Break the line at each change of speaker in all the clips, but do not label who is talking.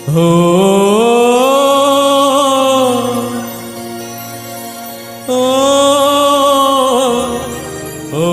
हो ओ, ओ,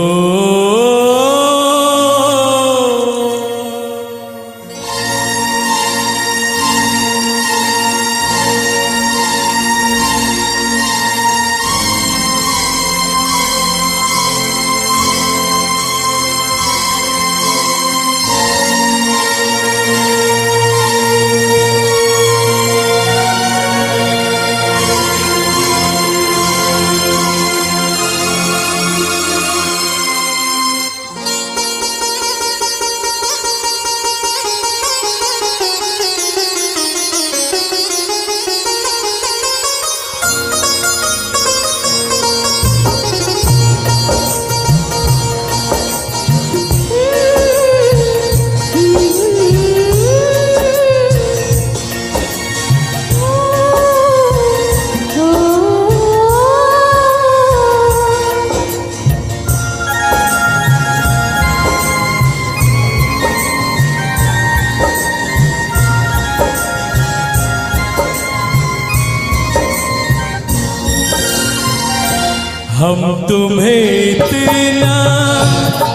हम तुम्हें इतना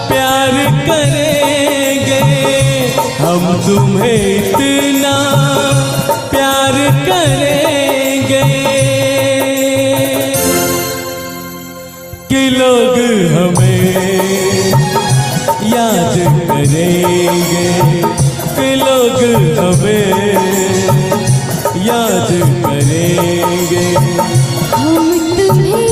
प्यार करेंगे, हम तुम्हें इतना प्यार करेंगे कि लोग हमें याद करेंगे, कि लोग हमें याद करेंगे।
हम तुम्हें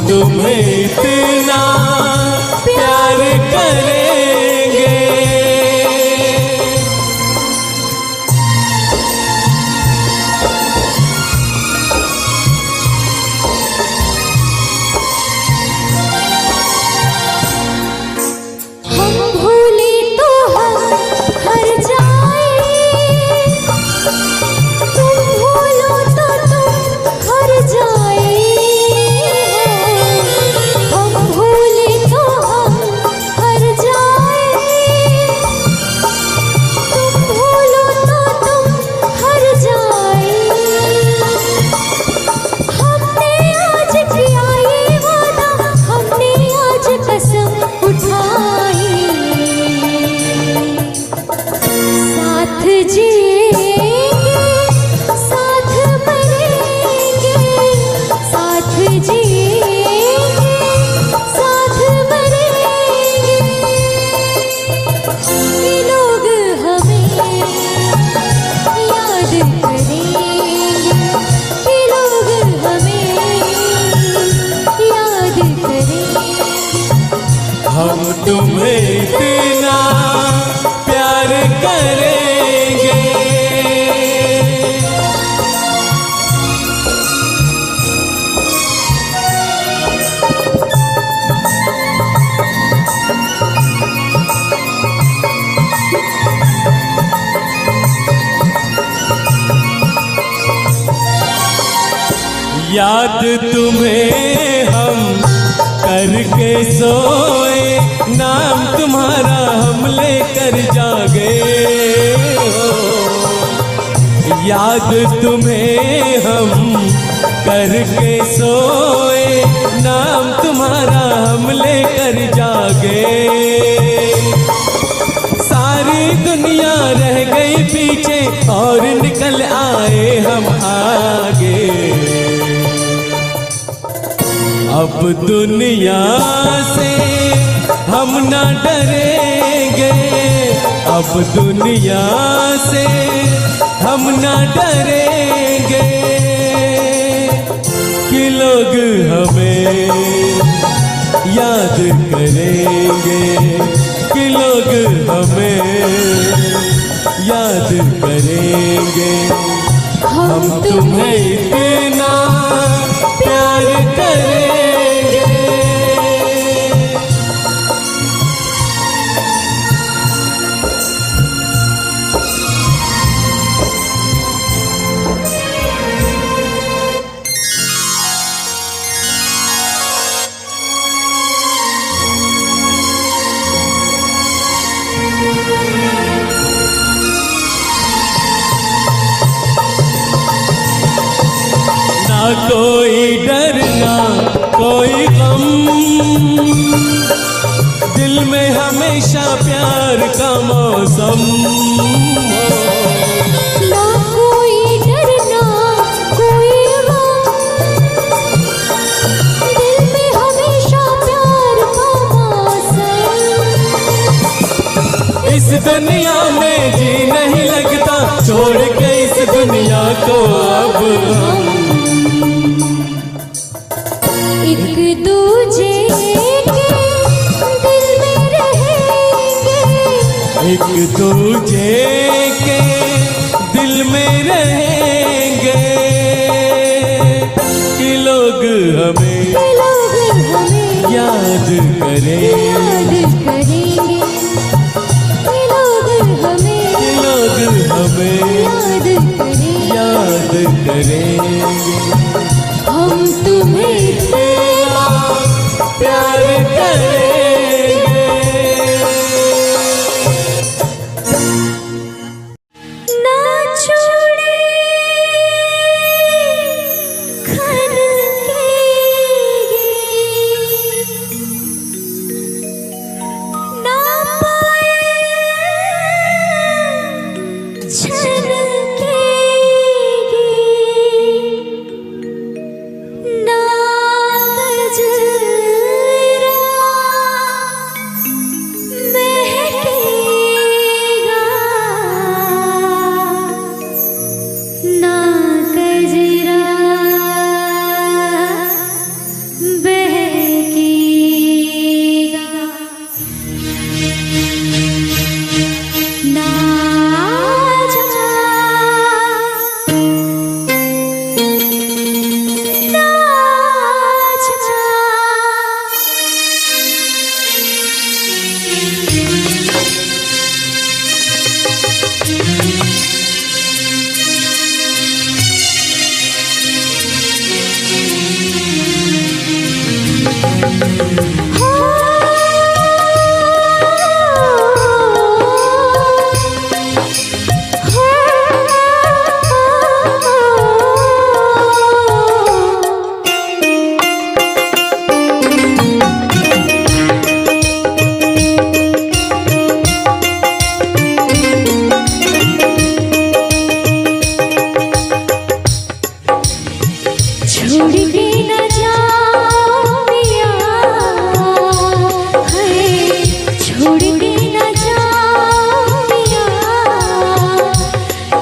तुम्हें इतना प्यार करेंगे।
हम भूले तो हम हर जाए, तुम भूलो तो तुम हर जाए।
हम तुम्हें इतना प्यार करेंगे। याद तुम्हें हम करके सोए, नाम तुम्हारा हम लेकर जागे हो। याद तुम्हें हम करके सोए, नाम तुम्हारा हम लेकर जागे। सारी दुनिया रह गई पीछे और निकल आए हम आगे। अब दुनिया से हम न डरेंगे, अब दुनिया से हम न डरेंगे कि लोग हमें याद करेंगे, कि लोग हमें याद करेंगे। हम तुम्हें इतना प्यार करेंगे। दिल में हमेशा प्यार का मौसम हो।
ना कोई डर ना कोई गम, दिल में हमेशा प्यार का मौसम।
इस दुनिया में जी नहीं लगता, छोड़ के इस दुनिया को अब हम
एक दूजे के दिल में रहेंगे,
एक दूजे के दिल में रहेंगे कि लोग हमें याद करें,
याद करेंगे, ये लोग हमें
याद करें,
याद करेंगे।
याद करेंगे,
हम तुम्हें इतना
प्यार करेंगे।
ना छोड़े खन ना पाए छन ना गजरा महकेगा, ना गजरा बहकेगा, ना जा छोड़ के न जाओ पिया, है छोड़ के न जाओ पिया,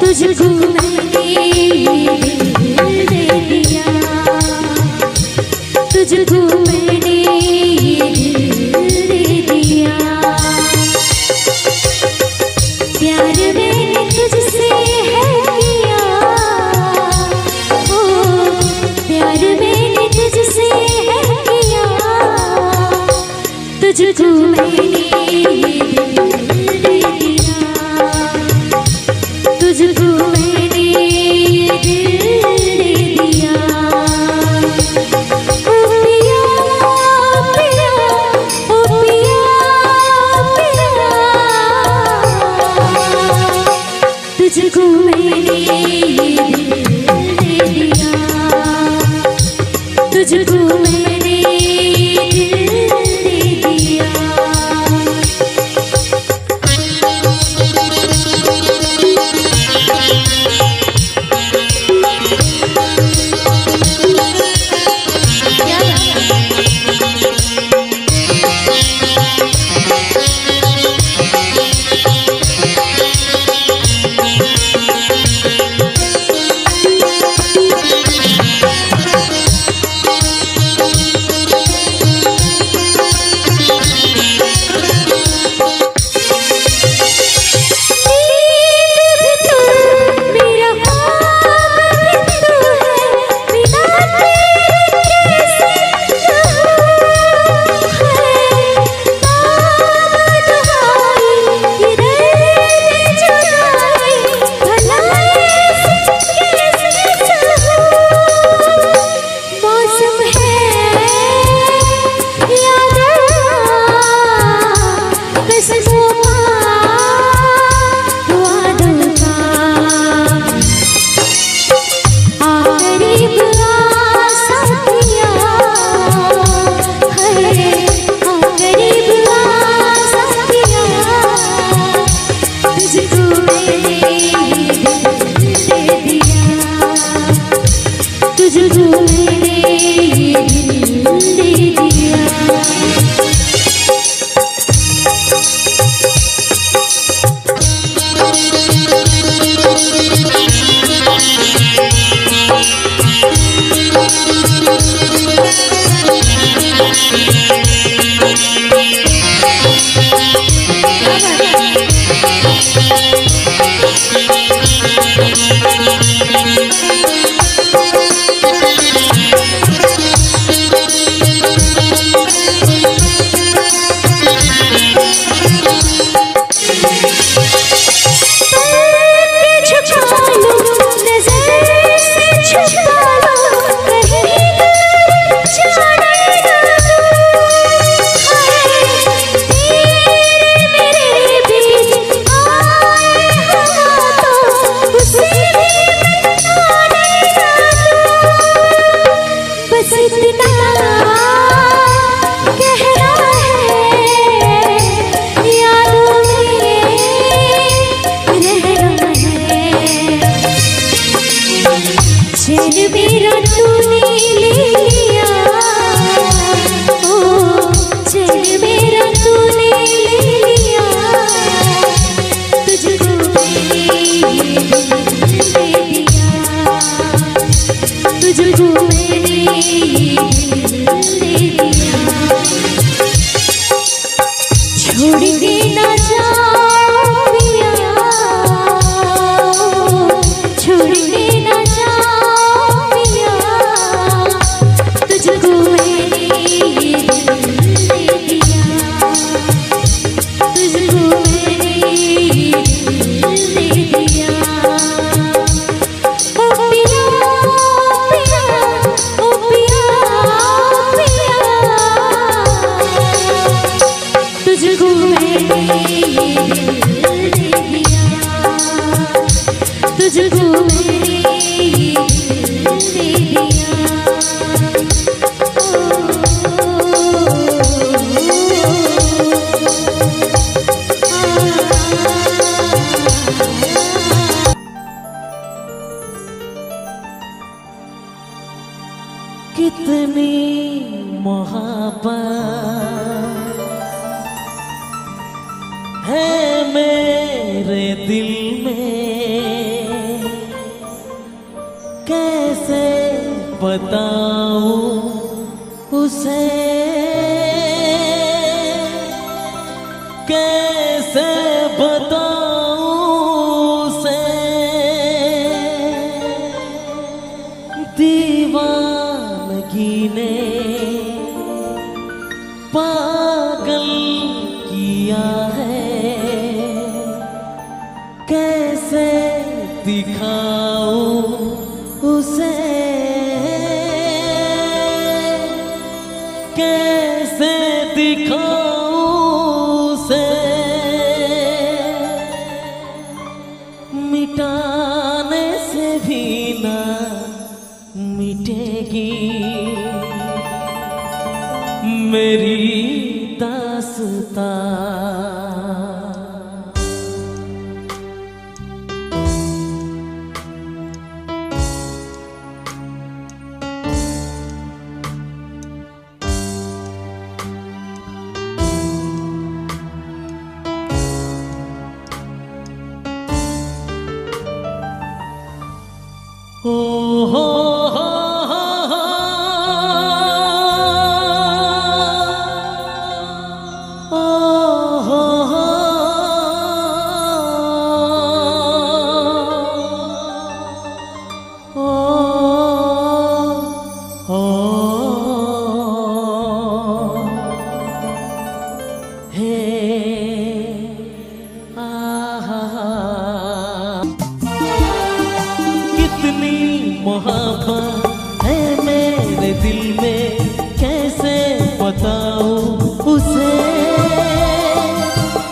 तुझको मैंने दिल दे दिया, तुझको मैंने दिल दे दिया। प्यार मैंने तुझसे है किया, ओ प्यार मैंने तुझसे है किया, तुझको मैंने दिल दे दिया, तुझको मैंने दिल दे दिया। ओ पिया पिया, ओ पिया पिया, तुझको मैंने दिल दे दिया, तुझको मैंने दिल दे दिया।
कितनी मोहब्बत है मेरे दिल में, कैसे बताऊं उसे, कैसे बताऊं उसे। दीवानगी ने पागल किया है, कैसे दिखाऊं उसे, कैसे दिखाऊं उसे। मिटाने से भी ना मिटेगी मेरी दास्तां। ओ हो हो मोहब्बत है मेरे दिल में, कैसे बताऊं उसे,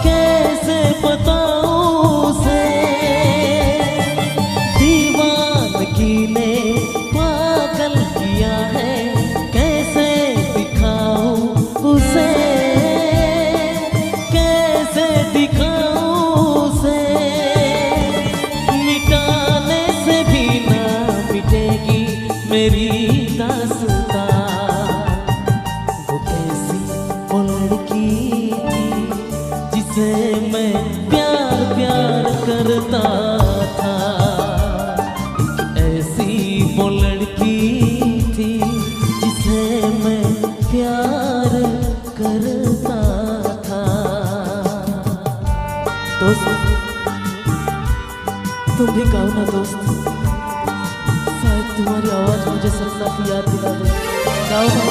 कैसे बताऊं उसे। दीवानगी ने पागल किया है, कैसे दिखाऊं उसे, कैसे दिखाऊं उसे। मिटाने से भी ना मिटेगी मेरी दास्तां। वो कैसी वो लड़की थी जिसे मैं प्यार प्यार करता था, ऐसी वो लड़की थी जिसे मैं प्यार तुम भी गाओ ना दोस्त, शायद तुम्हारी आवाज मुझे सपना की याद दिला दे। गाओ ना।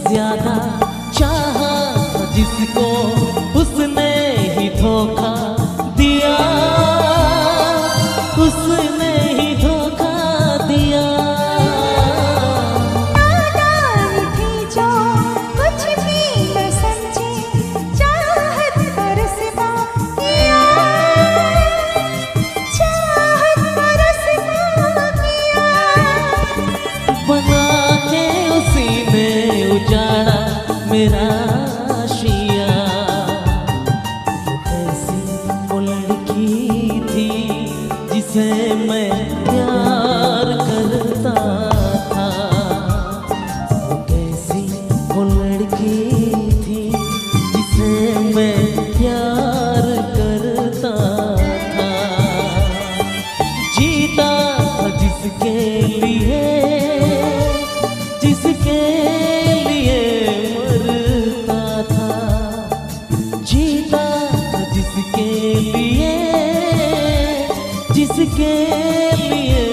ज्यादा चाहा था जिसको उसने ही धोखा दिया, उसने ही धोखा दिया।
नादान थी जो कुछ भी न समझी, चाहत पर सिवा किया, चाहत पर सिवा किया।
बना के उसी ने उजाड़ा मेरा आशिया। वो कैसी लड़की थी जिसे मैं प्यार करता था, वो कैसी लड़की थी जिसे मैं प्यार करता था। जीता था जिसके लिए, जिसके लिए मरता था। जीता था जिसके लिए, जिसके लिए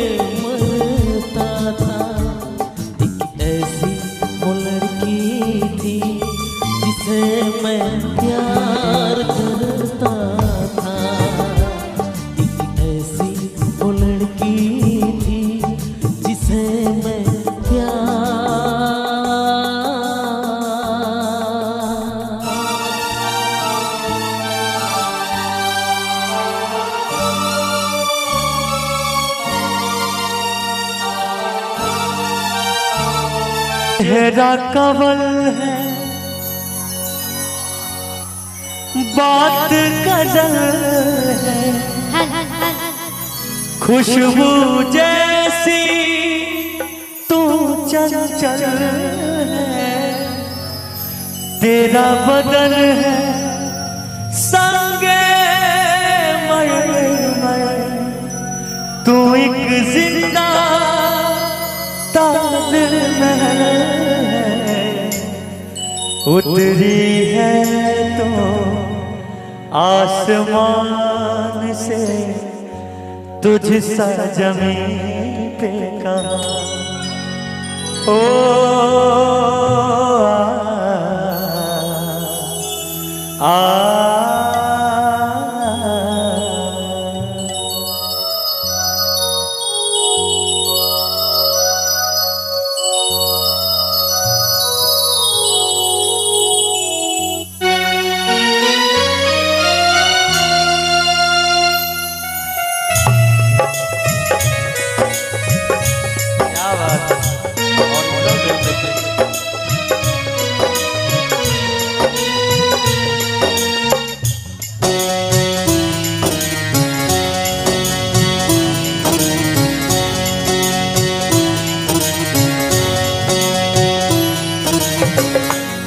मरता था। एक ऐसी वो लड़की थी जिसे मैं प्यार करता था। एक ऐसी वो लड़की थी जिसे मैं
चेहरा कवल है, बात गजल है, खुशबू जैसी तू चंचल है। तेरा बदन है संगे मर तू एक जिंदा ताजमहल है। उतरी है तो आसमान से तुझ सा जमीन पे कहाँ। ओ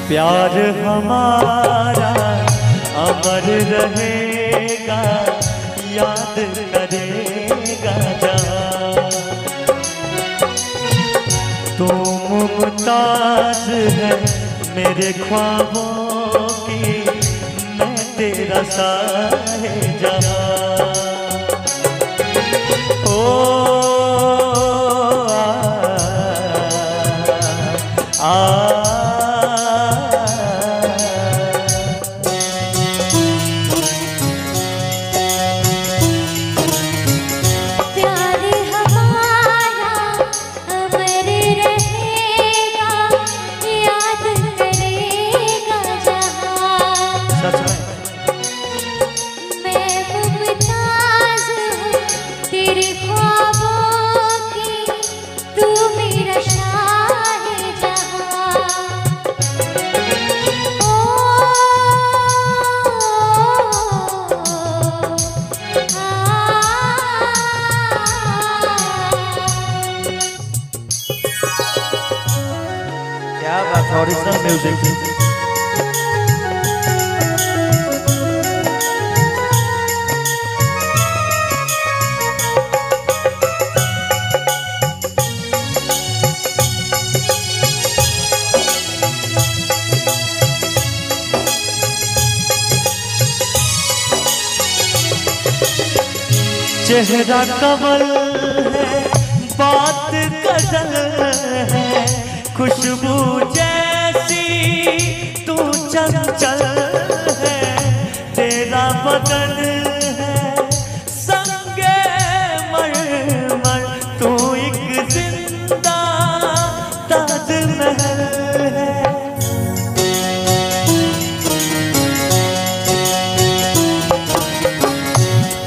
प्यार हमारा अमर रहेगा, याद करेगा जहाँ। तू मुमताज है मेरे ख्वाबों की, मैं तेरा साहिबजादा। क्या बात है, ओरिजिनल म्यूजिक। चेहरा कमल है, बात गजल है, खुशबू जैसी तू चंचल है। तेरा बदन है संगे मरमर, तू एक जिंदा ताजमहल है।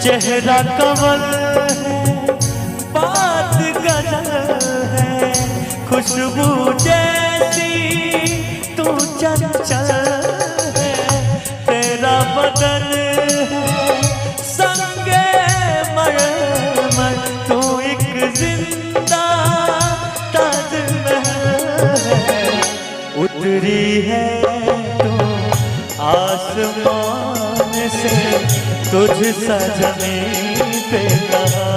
चेहरा कमल है, बात गजल है, खुशबू जैसी तू चंचल है। तेरा बदन है संगे मरमर, तू एक जिंदा ताजमहल है। उतरी है तो आसमान से तुझ सा जमीन पे कहाँ।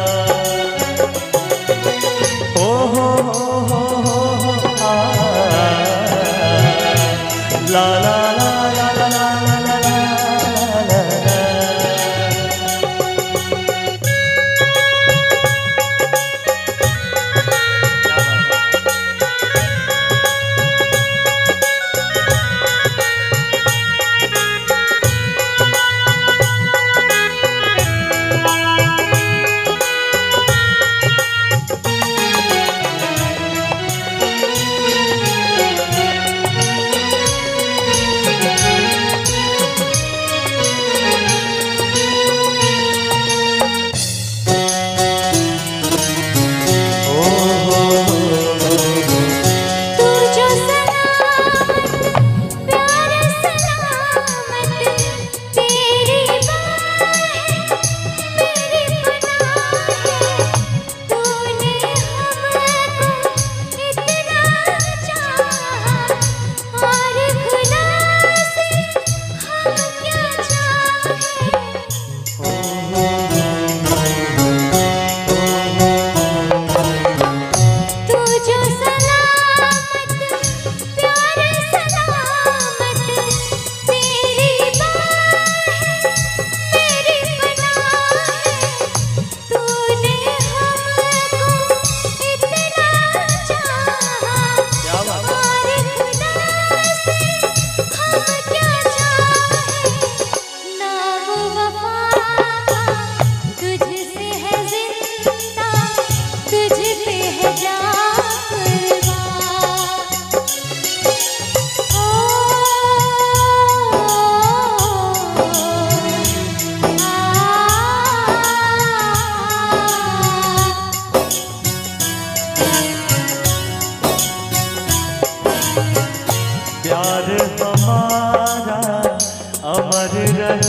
ला ला ला ला ला ला ला ला ला ला। प्यार हमारा अमर रहे।